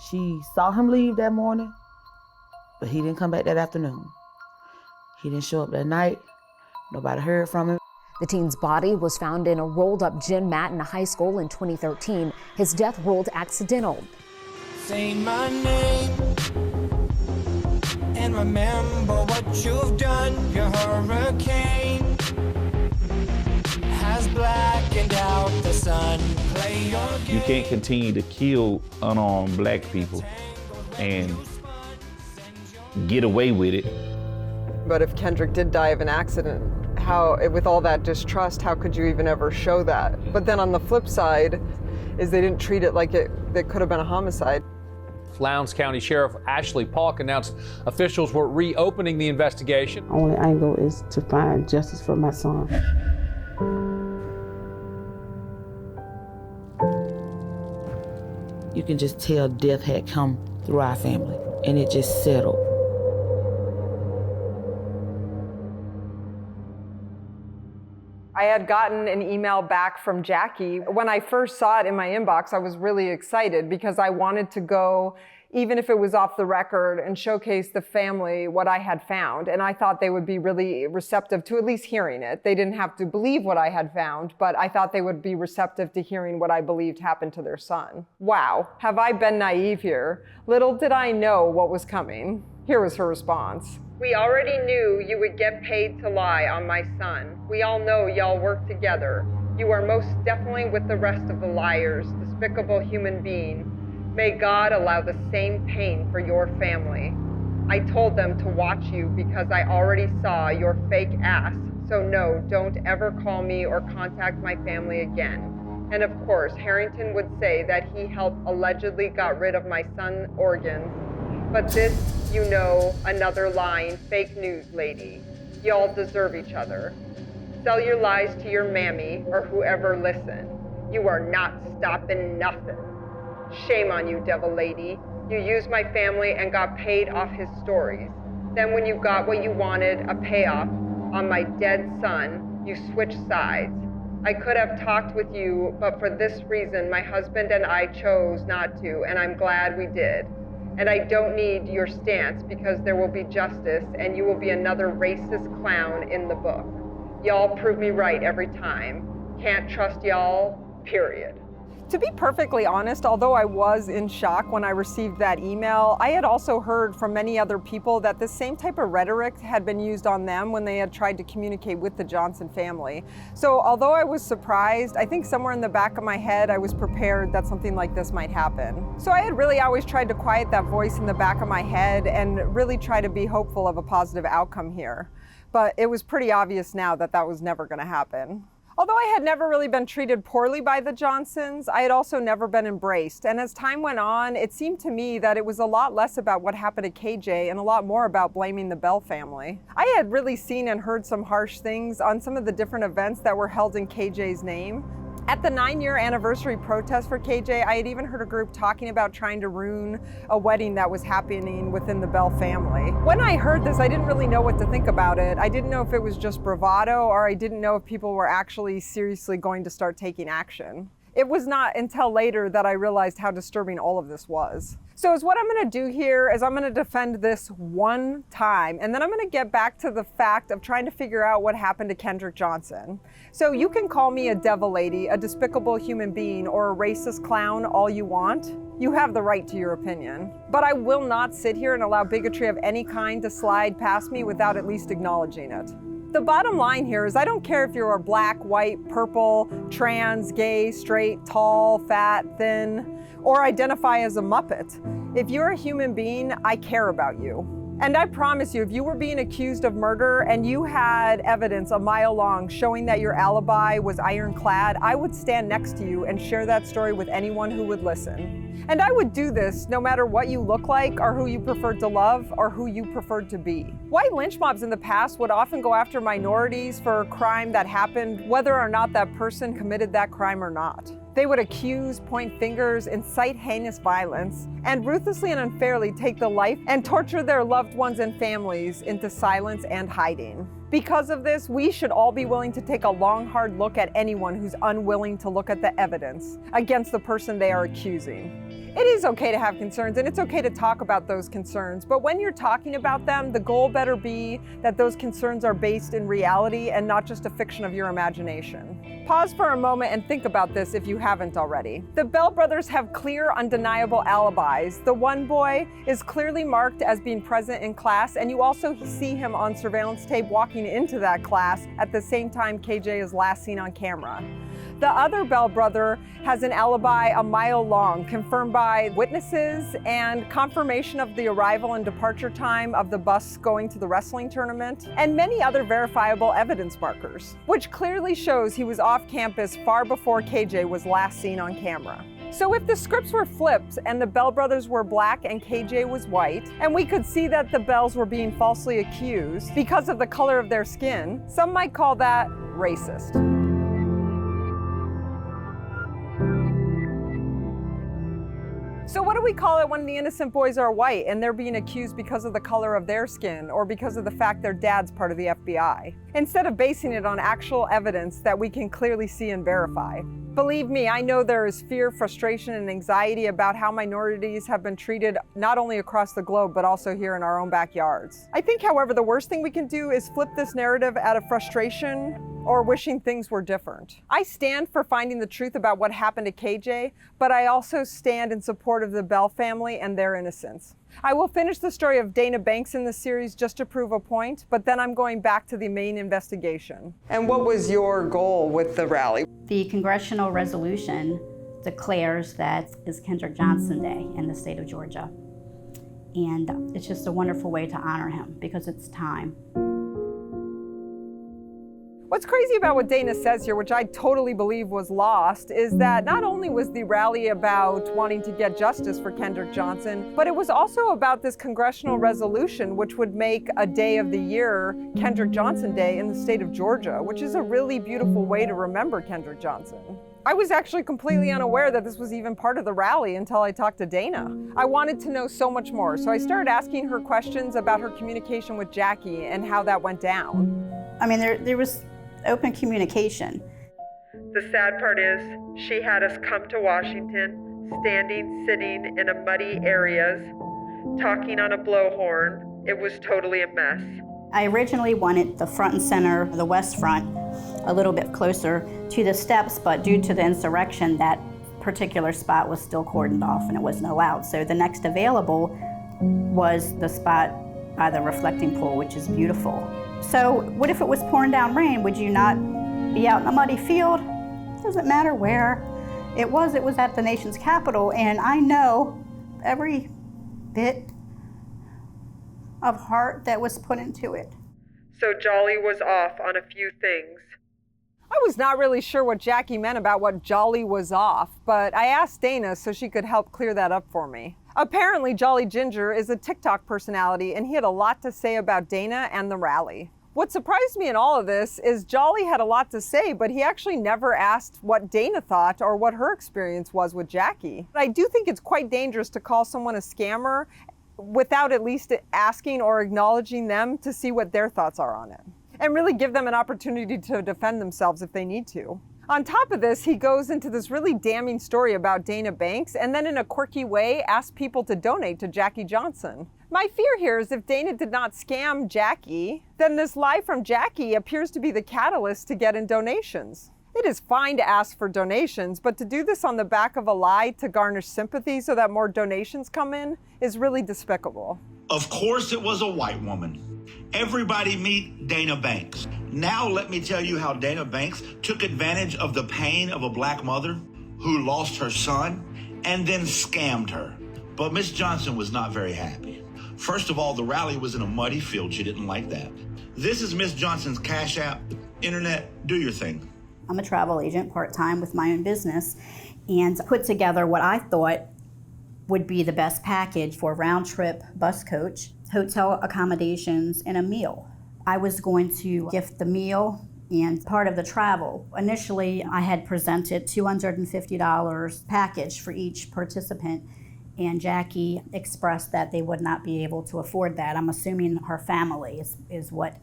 She saw him leave that morning, but he didn't come back that afternoon. He didn't show up that night. Nobody heard from him. The teen's body was found in a rolled-up gym mat in a high school in 2013. His death ruled accidental. Say my name and remember what you've done. Your hurricane has blackened out the sun. Play your game. You can't continue to kill unarmed black people and get away with it. But if Kendrick did die of an accident, how, with all that distrust, how could you even ever show that? But then on the flip side is they didn't treat it like it could have been a homicide. Lowndes County Sheriff Ashley Polk announced officials were reopening the investigation. Only angle is to find justice for my son. You can just tell death had come through our family, and it just settled. I had gotten an email back from Jackie. When I first saw it in my inbox, I was really excited because I wanted to go, even if it was off the record, and showcase the family what I had found. And I thought they would be really receptive to at least hearing it. They didn't have to believe what I had found, but I thought they would be receptive to hearing what I believed happened to their son. Wow, have I been naive here? Little did I know what was coming. Here was her response. We already knew you would get paid to lie on my son. We all know y'all work together. You are most definitely with the rest of the liars, despicable human being. May God allow the same pain for your family. I told them to watch you because I already saw your fake ass. So no, don't ever call me or contact my family again. And of course, Harrington would say that he helped allegedly got rid of my son's organs. But this, you know, another lying fake news lady. Y'all deserve each other. Sell your lies to your mammy or whoever listen. You are not stopping nothing. Shame on you, devil lady. You used my family and got paid off his stories. Then when you got what you wanted, a payoff on my dead son, you switched sides. I could have talked with you, but for this reason, my husband and I chose not to, and I'm glad we did. And I don't need your stance because there will be justice and you will be another racist clown in the book. Y'all prove me right every time. Can't trust y'all, period. To be perfectly honest, although I was in shock when I received that email, I had also heard from many other people that this same type of rhetoric had been used on them when they had tried to communicate with the Johnson family. So although I was surprised, I think somewhere in the back of my head I was prepared that something like this might happen. So I had really always tried to quiet that voice in the back of my head and really try to be hopeful of a positive outcome here. But it was pretty obvious now that that was never going to happen. Although I had never really been treated poorly by the Johnsons, I had also never been embraced. And as time went on, it seemed to me that it was a lot less about what happened to KJ and a lot more about blaming the Bell family. I had really seen and heard some harsh things on some of the different events that were held in KJ's name. At the 9-year anniversary protest for KJ, I had even heard a group talking about trying to ruin a wedding that was happening within the Bell family. When I heard this, I didn't really know what to think about it. I didn't know if it was just bravado or I didn't know if people were actually seriously going to start taking action. It was not until later that I realized how disturbing all of this was. So what I'm gonna do here is I'm gonna defend this one time, and then I'm gonna get back to the fact of trying to figure out what happened to Kendrick Johnson. So you can call me a devil lady, a despicable human being, or a racist clown all you want. You have the right to your opinion. But I will not sit here and allow bigotry of any kind to slide past me without at least acknowledging it. The bottom line here is I don't care if you're black, white, purple, trans, gay, straight, tall, fat, thin, or identify as a Muppet. If you're a human being, I care about you. And I promise you, if you were being accused of murder and you had evidence a mile long showing that your alibi was ironclad, I would stand next to you and share that story with anyone who would listen. And I would do this no matter what you look like or who you preferred to love or who you preferred to be. White lynch mobs in the past would often go after minorities for a crime that happened, whether or not that person committed that crime or not. They would accuse, point fingers, incite heinous violence, and ruthlessly and unfairly take the life and torture their loved ones and families into silence and hiding. Because of this, we should all be willing to take a long, hard look at anyone who's unwilling to look at the evidence against the person they are accusing. It is okay to have concerns, and it's okay to talk about those concerns, but when you're talking about them, the goal better be that those concerns are based in reality and not just a fiction of your imagination. Pause for a moment and think about this if you haven't already. The Bell brothers have clear, undeniable alibis. The one boy is clearly marked as being present in class, and you also see him on surveillance tape walking into that class at the same time KJ is last seen on camera. The other Bell brother has an alibi a mile long, confirmed by witnesses and confirmation of the arrival and departure time of the bus going to the wrestling tournament, and many other verifiable evidence markers, which clearly shows he was off campus far before KJ was last seen on camera. So if the scripts were flipped and the Bell brothers were black and KJ was white, and we could see that the Bells were being falsely accused because of the color of their skin, some might call that racist. So what do we call it when the innocent boys are white and they're being accused because of the color of their skin or because of the fact their dad's part of the FBI? Instead of basing it on actual evidence that we can clearly see and verify. Believe me, I know there is fear, frustration, and anxiety about how minorities have been treated not only across the globe, but also here in our own backyards. I think, however, the worst thing we can do is flip this narrative out of frustration or wishing things were different. I stand for finding the truth about what happened to KJ, but I also stand in support of the Bell family and their innocence. I will finish the story of Dana Banks in this series just to prove a point, but then I'm going back to the main investigation. And what was your goal with the rally? The congressional resolution declares that it's Kendrick Johnson Day in the state of Georgia. And it's just a wonderful way to honor him because it's time. What's crazy about what Dana says here, which I totally believe was lost, is that not only was the rally about wanting to get justice for Kendrick Johnson, but it was also about this congressional resolution which would make a day of the year Kendrick Johnson Day in the state of Georgia, which is a really beautiful way to remember Kendrick Johnson. I was actually completely unaware that this was even part of the rally until I talked to Dana. I wanted to know so much more, so I started asking her questions about her communication with Jackie and how that went down. I mean, there was open communication. The sad part is she had us come to Washington, standing, sitting in a muddy areas, talking on a blowhorn. It was totally a mess. I originally wanted the front and center, the west front, a little bit closer to the steps, but due to the insurrection, that particular spot was still cordoned off and it wasn't allowed. So the next available was the spot by the reflecting pool, which is beautiful. So what if it was pouring down rain? Would you not be out in a muddy field? Doesn't matter where. It was at the nation's capital, and I know every bit of heart that was put into it. So Jolly was off on a few things. I was not really sure what Jackie meant about what Jolly was off, but I asked Dana so she could help clear that up for me. Apparently, Jolly Ginger is a TikTok personality, and he had a lot to say about Dana and the rally. What surprised me in all of this is Jolly had a lot to say, but he actually never asked what Dana thought or what her experience was with Jackie. I do think it's quite dangerous to call someone a scammer without at least asking or acknowledging them to see what their thoughts are on it, and really give them an opportunity to defend themselves if they need to. On top of this, he goes into this really damning story about Dana Banks and then in a quirky way asks people to donate to Jackie Johnson. My fear here is if Dana did not scam Jackie, then this lie from Jackie appears to be the catalyst to get in donations. It is fine to ask for donations, but to do this on the back of a lie to garnish sympathy so that more donations come in is really despicable. Of course it was a white woman. Everybody meet Dana Banks. Now let me tell you how Dana Banks took advantage of the pain of a black mother who lost her son and then scammed her. But Miss Johnson was not very happy. First of all, the rally was in a muddy field. She didn't like that. This is Miss Johnson's Cash App. Internet, do your thing. I'm a travel agent part-time with my own business and put together what I thought would be the best package for a round-trip bus coach, hotel accommodations, and a meal. I was going to gift the meal and part of the travel. Initially, I had presented $250 package for each participant, and Jackie expressed that they would not be able to afford that. I'm assuming her family is what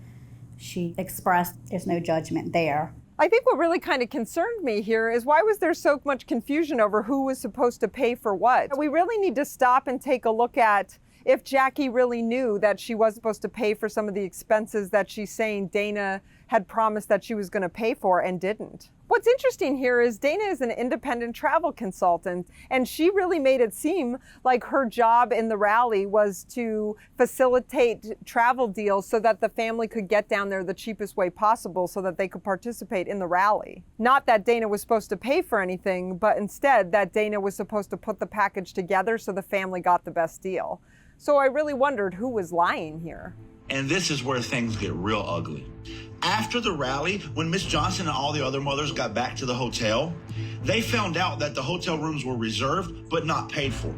she expressed. There's no judgment there. I think what really kind of concerned me here is why was there so much confusion over who was supposed to pay for what? We really need to stop and take a look at if Jackie really knew that she was supposed to pay for some of the expenses that she's saying Dana had promised that she was going to pay for and didn't. What's interesting here is Dana is an independent travel consultant, and she really made it seem like her job in the rally was to facilitate travel deals so that the family could get down there the cheapest way possible so that they could participate in the rally. Not that Dana was supposed to pay for anything, but instead that Dana was supposed to put the package together so the family got the best deal. So I really wondered who was lying here. And this is where things get real ugly. After the rally, when Miss Johnson and all the other mothers got back to the hotel, they found out that the hotel rooms were reserved but not paid for.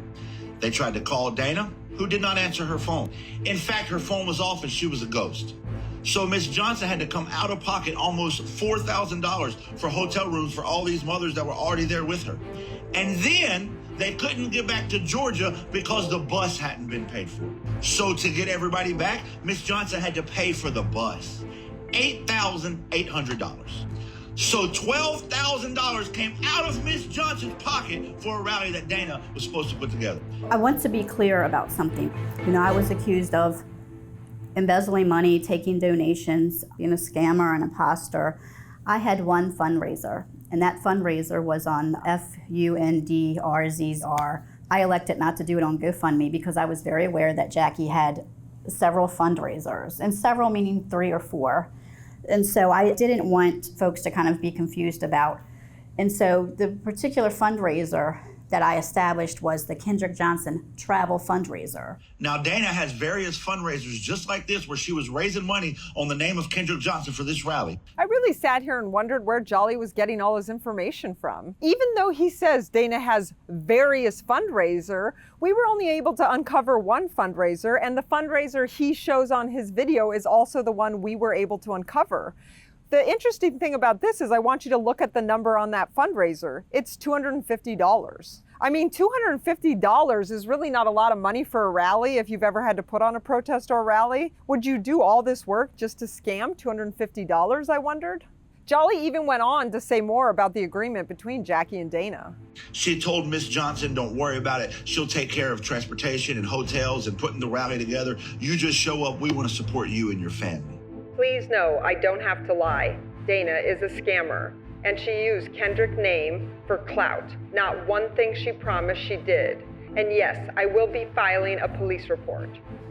They tried to call Dana, who did not answer her phone. In fact, her phone was off and she was a ghost. So Miss Johnson had to come out of pocket almost $4,000 for hotel rooms for all these mothers that were already there with her. And then they couldn't get back to Georgia because the bus hadn't been paid for. So to get everybody back, Miss Johnson had to pay for the bus, $8,800. So $12,000 came out of Miss Johnson's pocket for a rally that Dana was supposed to put together. I want to be clear about something. You know, I was accused of embezzling money, taking donations, being a scammer, an imposter. I had one fundraiser, and that fundraiser was on FUNDRZR. I elected not to do it on GoFundMe because I was very aware that Jackie had several fundraisers, and several meaning 3 or 4. And so I didn't want folks to kind of be confused about. And so the particular fundraiser that I established was the Kendrick Johnson Travel Fundraiser. Now, Dana has various fundraisers just like this where she was raising money on the name of Kendrick Johnson for this rally. I really sat here and wondered where Jolly was getting all his information from. Even though he says Dana has various fundraiser, we were only able to uncover one fundraiser, and the fundraiser he shows on his video is also the one we were able to uncover. The interesting thing about this is I want you to look at the number on that fundraiser. It's $250. I mean, $250 is really not a lot of money for a rally if you've ever had to put on a protest or a rally. Would you do all this work just to scam $250, I wondered? Jolly even went on to say more about the agreement between Jackie and Dana. She told Miss Johnson, don't worry about it. She'll take care of transportation and hotels and putting the rally together. You just show up. We want to support you and your family. Please know I don't have to lie. Dana is a scammer, and she used Kendrick's name for clout. Not one thing she promised she did. And yes, I will be filing a police report.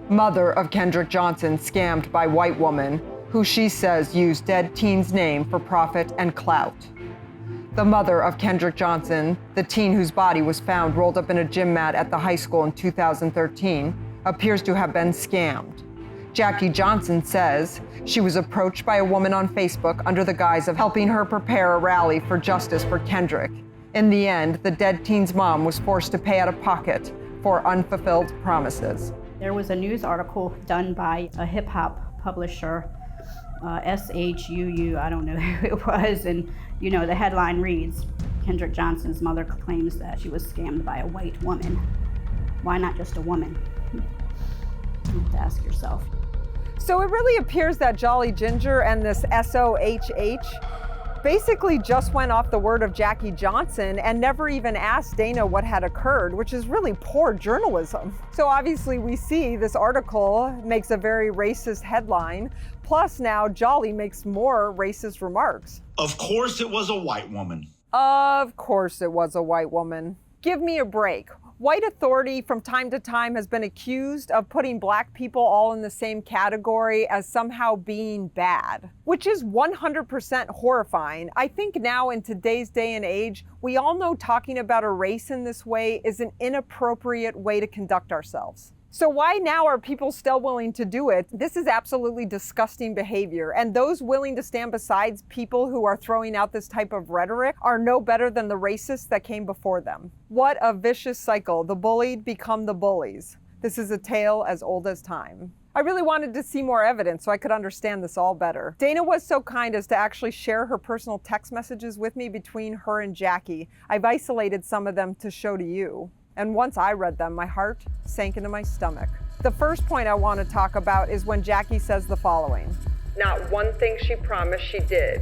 Mother of Kendrick Johnson scammed by white woman, who she says used dead teen's name for profit and clout. The mother of Kendrick Johnson, the teen whose body was found rolled up in a gym mat at the high school in 2013, appears to have been scammed. Jackie Johnson says she was approached by a woman on Facebook under the guise of helping her prepare a rally for justice for Kendrick. In the end, the dead teen's mom was forced to pay out of pocket for unfulfilled promises. There was a news article done by a hip hop publisher, SHUU, I don't know who it was, and you know, the headline reads, Kendrick Johnson's mother claims that she was scammed by a white woman. Why not just a woman? You have to ask yourself. So it really appears that Jolly Ginger and this SOHH basically just went off the word of Jackie Johnson and never even asked Dana what had occurred, which is really poor journalism. So obviously we see this article makes a very racist headline, plus now Jolly makes more racist remarks. Of course it was a white woman. Of course it was a white woman. Give me a break. White authority from time to time has been accused of putting black people all in the same category as somehow being bad, which is 100% horrifying. I think now in today's day and age, we all know talking about a race in this way is an inappropriate way to conduct ourselves. So why now are people still willing to do it? This is absolutely disgusting behavior, and those willing to stand beside people who are throwing out this type of rhetoric are no better than the racists that came before them. What a vicious cycle. The bullied become the bullies. This is a tale as old as time. I really wanted to see more evidence so I could understand this all better. Dana was so kind as to actually share her personal text messages with me between her and Jackie. I've isolated some of them to show to you. And once I read them, my heart sank into my stomach. The first point I want to talk about is when Jackie says the following. Not one thing she promised she did.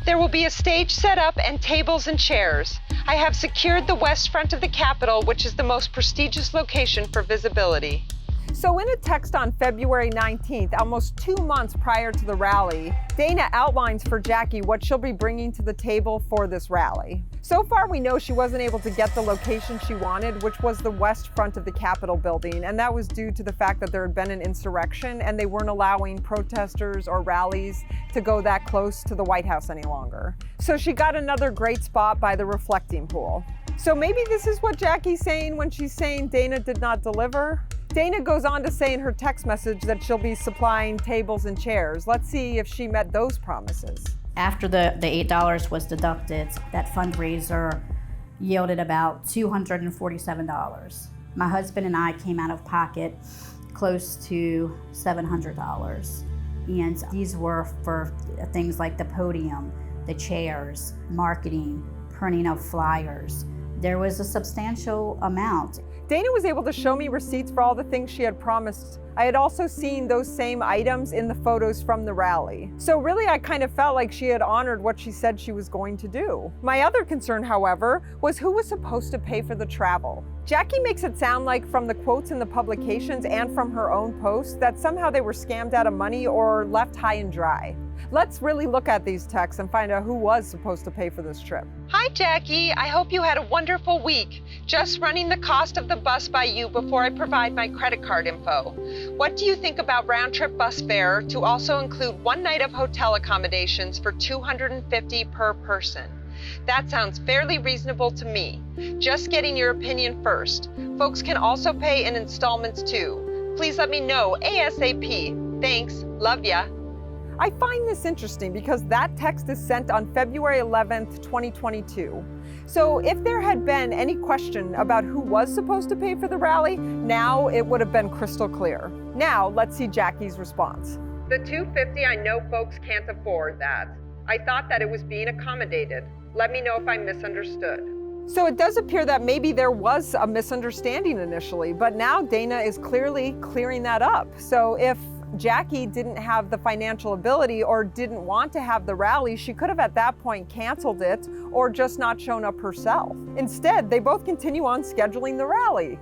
There will be a stage set up and tables and chairs. I have secured the west front of the Capitol, which is the most prestigious location for visibility. So in a text on February 19th, almost 2 months prior to the rally, Dana outlines for Jackie what she'll be bringing to the table for this rally. So far, we know she wasn't able to get the location she wanted, which was the west front of the Capitol building, and that was due to the fact that there had been an insurrection and they weren't allowing protesters or rallies to go that close to the White House any longer. So she got another great spot by the reflecting pool. So maybe this is what Jackie's saying when she's saying Dana did not deliver? Dana goes on to say in her text message that she'll be supplying tables and chairs. Let's see if she met those promises. After the $8 was deducted, that fundraiser yielded about $247. My husband and I came out of pocket close to $700. And these were for things like the podium, the chairs, marketing, printing of flyers. There was a substantial amount. Dana was able to show me receipts for all the things she had promised. I had also seen those same items in the photos from the rally. So really, I kind of felt like she had honored what she said she was going to do. My other concern, however, was who was supposed to pay for the travel. Jackie makes it sound like from the quotes in the publications and from her own posts that somehow they were scammed out of money or left high and dry. Let's really look at these texts and find out who was supposed to pay for this trip. Hi, Jackie. I hope you had a wonderful week. Just running the cost of the bus by you before I provide my credit card info. What do you think about round-trip bus fare to also include 1 night of hotel accommodations for $250 per person? That sounds fairly reasonable to me. Just getting your opinion first. Folks can also pay in installments too. Please let me know ASAP. Thanks. Love ya. I find this interesting because that text is sent on February 11th, 2022. So if there had been any question about who was supposed to pay for the rally, now it would have been crystal clear. Now let's see Jackie's response. The $250, I know folks can't afford that. I thought that it was being accommodated. Let me know if I misunderstood. So it does appear that maybe there was a misunderstanding initially, but now Dana is clearly clearing that up. So if Jackie didn't have the financial ability or didn't want to have the rally, she could have at that point canceled it or just not shown up herself. Instead, they both continue on scheduling the rally.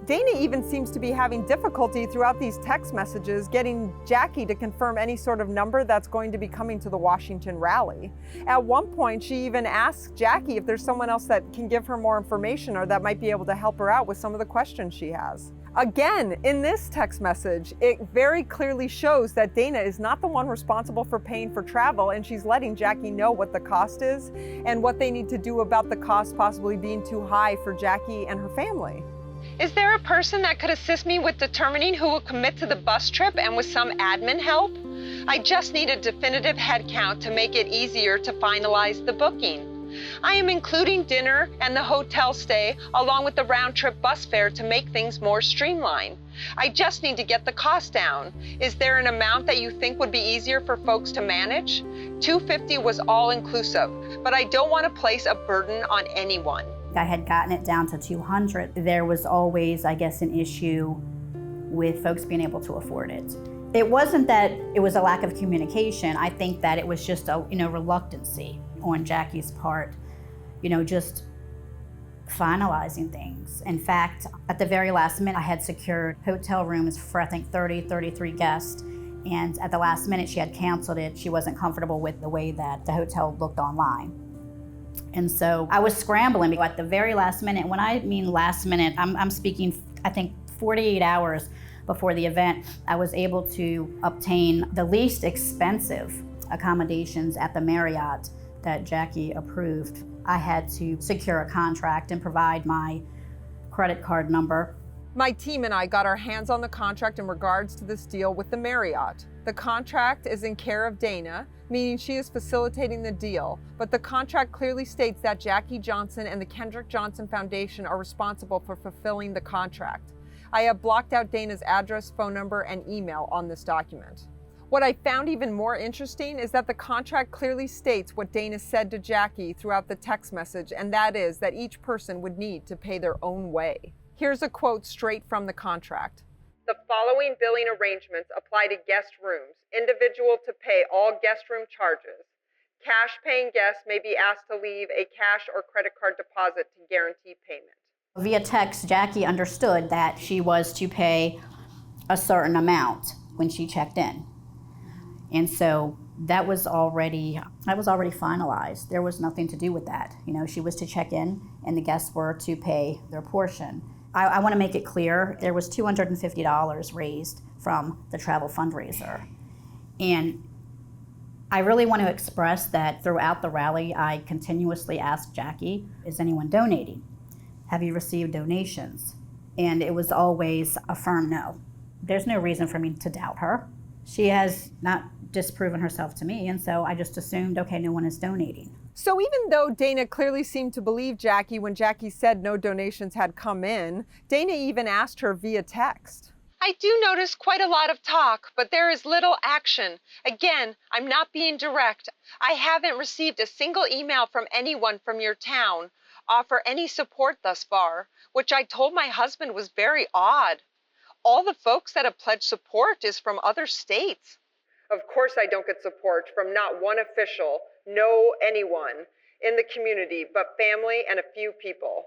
Dana even seems to be having difficulty throughout these text messages getting Jackie to confirm any sort of number that's going to be coming to the Washington rally. At one point, she even asks Jackie if there's someone else that can give her more information or that might be able to help her out with some of the questions she has. Again, in this text message, it very clearly shows that Dana is not the one responsible for paying for travel, and she's letting Jackie know what the cost is and what they need to do about the cost possibly being too high for Jackie and her family. Is there a person that could assist me with determining who will commit to the bus trip and with some admin help? I just need a definitive head count to make it easier to finalize the booking. I am including dinner and the hotel stay along with the round-trip bus fare to make things more streamlined. I just need to get the cost down. Is there an amount that you think would be easier for folks to manage? $250 was all inclusive, but I don't want to place a burden on anyone. I had gotten it down to $200. There was always, I guess, an issue with folks being able to afford it. It wasn't that it was a lack of communication. I think that it was just a reluctancy on Jackie's part, just finalizing things. In fact, at the very last minute, I had secured hotel rooms for I think 33 guests. And at the last minute, she had canceled it. She wasn't comfortable with the way that the hotel looked online. And so I was scrambling at the very last minute. When I mean last minute, I'm speaking, I think 48 hours before the event, I was able to obtain the least expensive accommodations at the Marriott that Jackie approved. I had to secure a contract and provide my credit card number. My team and I got our hands on the contract in regards to this deal with the Marriott. The contract is in care of Dana, meaning she is facilitating the deal, but the contract clearly states that Jackie Johnson and the Kendrick Johnson Foundation are responsible for fulfilling the contract. I have blocked out Dana's address, phone number, and email on this document. What I found even more interesting is that the contract clearly states what Dana said to Jackie throughout the text message, and that is that each person would need to pay their own way. Here's a quote straight from the contract. The following billing arrangements apply to guest rooms. Individual to pay all guest room charges. Cash-paying guests may be asked to leave a cash or credit card deposit to guarantee payment. Via text, Jackie understood that she was to pay a certain amount when she checked in. And so that was already finalized. There was nothing to do with that. You know, she was to check in and the guests were to pay their portion. I want to make it clear, there was $250 raised from the travel fundraiser. And I really want to express that throughout the rally, I continuously asked Jackie, is anyone donating? Have you received donations? And it was always a firm no. There's no reason for me to doubt her. She has not disproven herself to me, and so I just assumed, okay, no one is donating. So even though Dana clearly seemed to believe Jackie when Jackie said no donations had come in, Dana even asked her via text. I do notice quite a lot of talk, but there is little action. Again, I'm not being direct. I haven't received a single email from anyone from your town offer any support thus far, which I told my husband was very odd. All the folks that have pledged support is from other states. Of course I don't get support from not one official, no anyone in the community, but family and a few people.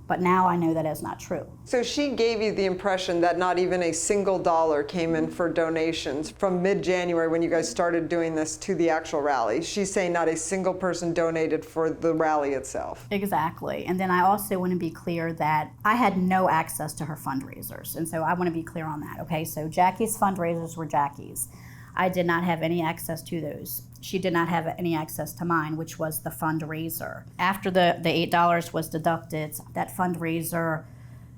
But now I know that is not true. So she gave you the impression that not even a single dollar came in for donations from mid-January when you guys started doing this to the actual rally. She's saying not a single person donated for the rally itself. Exactly. And then I also want to be clear that I had no access to her fundraisers. And so I want to be clear on that, okay? So Jackie's fundraisers were Jackie's. I did not have any access to those. She did not have any access to mine, which was the fundraiser. After the $8 was deducted, that fundraiser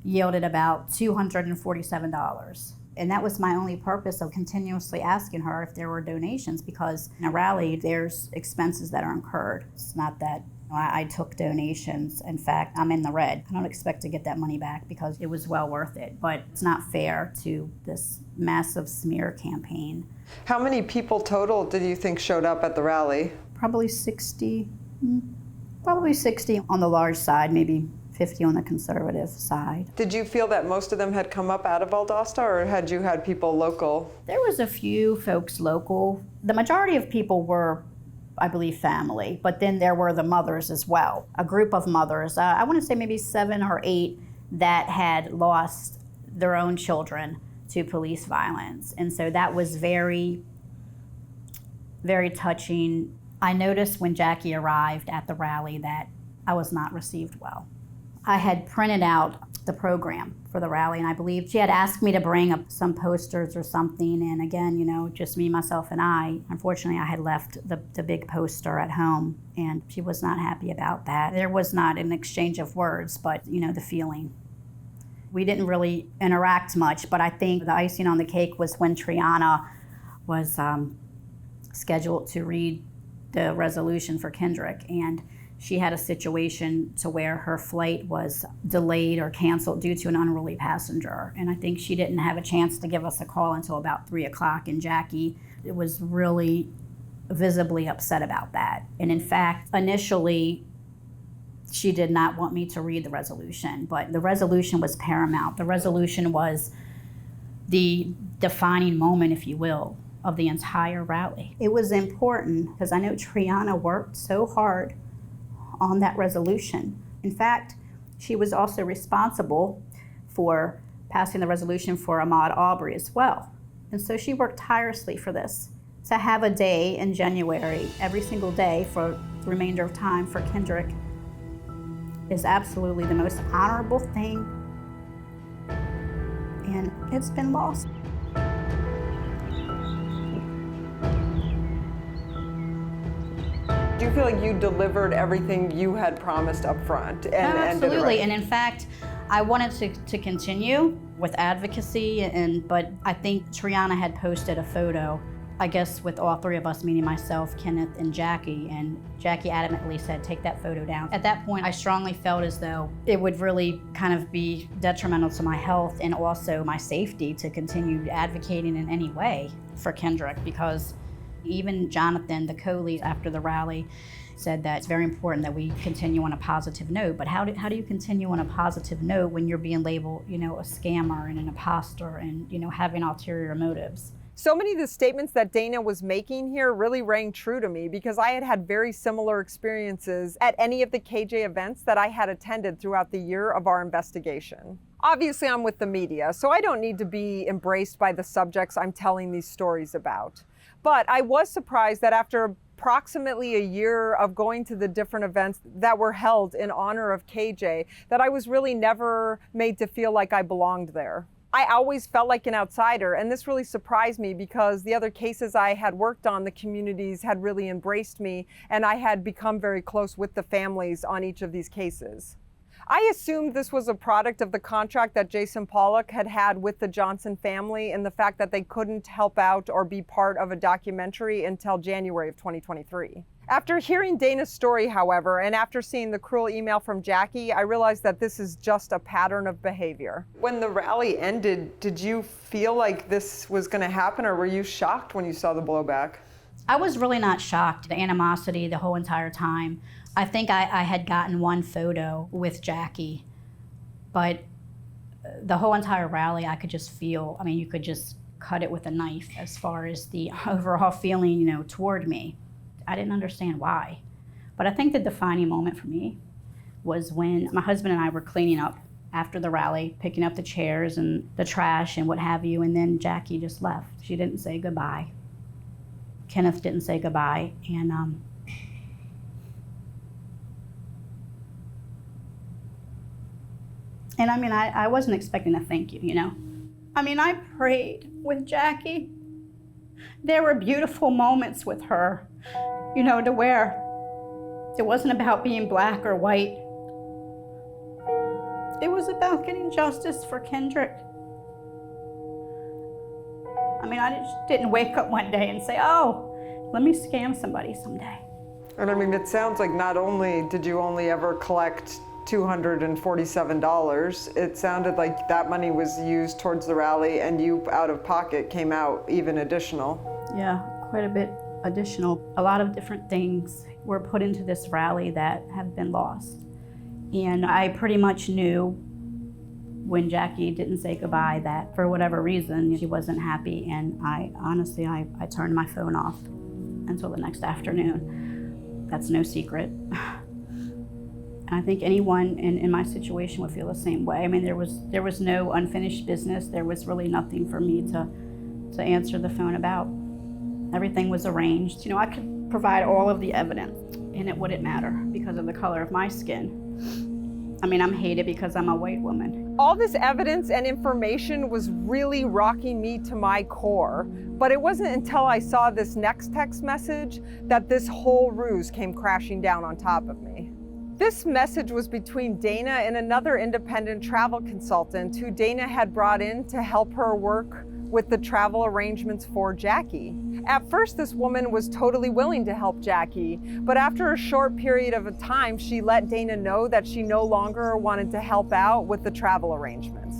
yielded about $247. And that was my only purpose of continuously asking her if there were donations, because in a rally, there's expenses that are incurred. It's not that I took donations. In fact, I'm in the red. I don't expect to get that money back because it was well worth it, but it's not fair to this massive smear campaign. How many people total did you think showed up at the rally? Probably 60 on the large side, maybe 50 on the conservative side. Did you feel that most of them had come up out of Valdosta, or had you had people local? There was a few folks local. The majority of people were, I believe, family, but then there were the mothers as well. A group of mothers, I want to say maybe 7 or 8 that had lost their own children to police violence. And so that was very, very touching. I noticed when Jackie arrived at the rally that I was not received well. I had printed out the program for the rally, and I believe she had asked me to bring up some posters or something, and again, you know, just me, myself, and I. Unfortunately, I had left the big poster at home, and she was not happy about that. There was not an exchange of words, but, you know, the feeling. We didn't really interact much, but I think the icing on the cake was when Triana was scheduled to read the resolution for Kendrick, and she had a situation to where her flight was delayed or canceled due to an unruly passenger. And I think she didn't have a chance to give us a call until about 3 o'clock, and Jackie was really visibly upset about that. And in fact, initially, she did not want me to read the resolution, but the resolution was paramount. The resolution was the defining moment, if you will, of the entire rally. It was important because I know Triana worked so hard on that resolution. In fact, she was also responsible for passing the resolution for Ahmaud Arbery as well. And so she worked tirelessly for this. To have a day in January, every single day for the remainder of time for Kendrick, is absolutely the most honorable thing, and it's been lost. Do you feel like you delivered everything you had promised up front? Absolutely, and in fact, I wanted to continue with advocacy, but I think Triana had posted a photo, I guess with all 3 of us, meaning myself, Kenneth, and Jackie adamantly said, take that photo down. At that point, I strongly felt as though it would really kind of be detrimental to my health and also my safety to continue advocating in any way for Kendrick, because even Jonathan, the co-lead after the rally, said that it's very important that we continue on a positive note. But how do you continue on a positive note when you're being labeled, you know, a scammer and an imposter and, you know, having ulterior motives? So many of the statements that Dana was making here really rang true to me because I had had very similar experiences at any of the KJ events that I had attended throughout the year of our investigation. Obviously, I'm with the media, so I don't need to be embraced by the subjects I'm telling these stories about. But I was surprised that after approximately a year of going to the different events that were held in honor of KJ, that I was really never made to feel like I belonged there. I always felt like an outsider, and this really surprised me because the other cases I had worked on, the communities had really embraced me, and I had become very close with the families on each of these cases. I assumed this was a product of the contract that Jason Pollock had had with the Johnson family and the fact that they couldn't help out or be part of a documentary until January of 2023. After hearing Dana's story, however, and after seeing the cruel email from Jackie, I realized that this is just a pattern of behavior. When the rally ended, did you feel like this was going to happen, or were you shocked when you saw the blowback? I was really not shocked. The animosity the whole entire time. I think I had gotten one photo with Jackie, but the whole entire rally I could just feel, I mean, you could just cut it with a knife as far as the overall feeling, toward me. I didn't understand why. But I think the defining moment for me was when my husband and I were cleaning up after the rally, picking up the chairs and the trash and what have you, and then Jackie just left. She didn't say goodbye. Kenneth didn't say goodbye, and I mean, I wasn't expecting a thank you, I mean, I prayed with Jackie. There were beautiful moments with her, to where it wasn't about being black or white. It was about getting justice for Kendrick. I mean, I just didn't wake up one day and say, oh, let me scam somebody someday. And I mean, it sounds like not only did you only ever collect $247, it sounded like that money was used towards the rally and you, out of pocket, came out even additional. Yeah, quite a bit additional. A lot of different things were put into this rally that have been lost. And I pretty much knew when Jackie didn't say goodbye that for whatever reason she wasn't happy, and I honestly turned my phone off until the next afternoon. That's no secret. And I think anyone in my situation would feel the same way. I mean, there was no unfinished business. There was really nothing for me to answer the phone about. Everything was arranged. I could provide all of the evidence, and it wouldn't matter because of the color of my skin. I mean, I'm hated because I'm a white woman. All this evidence and information was really rocking me to my core, but it wasn't until I saw this next text message that this whole ruse came crashing down on top of me. This message was between Dana and another independent travel consultant who Dana had brought in to help her work with the travel arrangements for Jackie. At first, this woman was totally willing to help Jackie, but after a short period of time, she let Dana know that she no longer wanted to help out with the travel arrangements.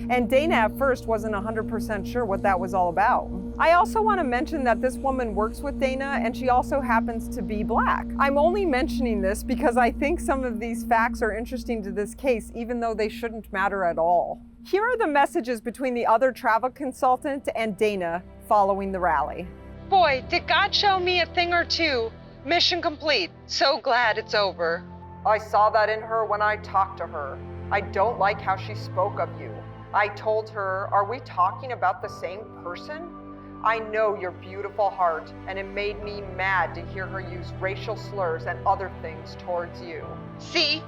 And Dana at first wasn't 100% sure what that was all about. I also want to mention that this woman works with Dana, and she also happens to be black. I'm only mentioning this because I think some of these facts are interesting to this case, even though they shouldn't matter at all. Here are the messages between the other travel consultant and Dana following the rally. Boy, did God show me a thing or two. Mission complete. So glad it's over. I saw that in her when I talked to her. I don't like how she spoke of you. I told her, are we talking about the same person? I know your beautiful heart, and it made me mad to hear her use racial slurs and other things towards you. See?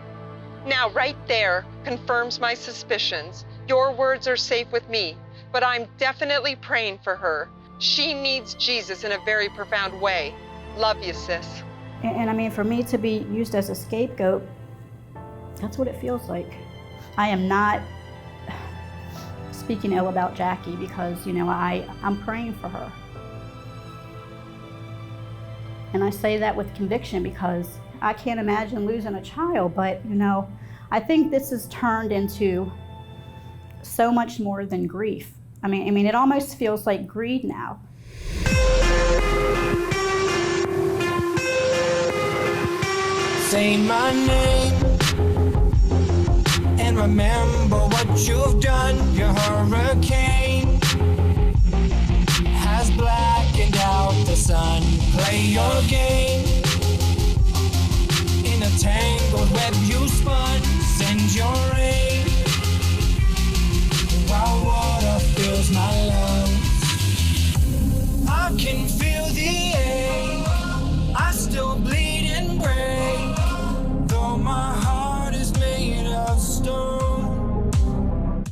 Now right there confirms my suspicions. Your words are safe with me, but I'm definitely praying for her. She needs Jesus in a very profound way. Love you, sis. And I mean, for me to be used as a scapegoat, that's what it feels like. I am not speaking ill about Jackie because, I'm praying for her. And I say that with conviction because I can't imagine losing a child, but, I think this has turned into so much more than grief. I mean, it almost feels like greed now. Say my name and remember what you've done. You're a hurricane. blackened out the sun. Play your game. In a tangled web you spun. Send your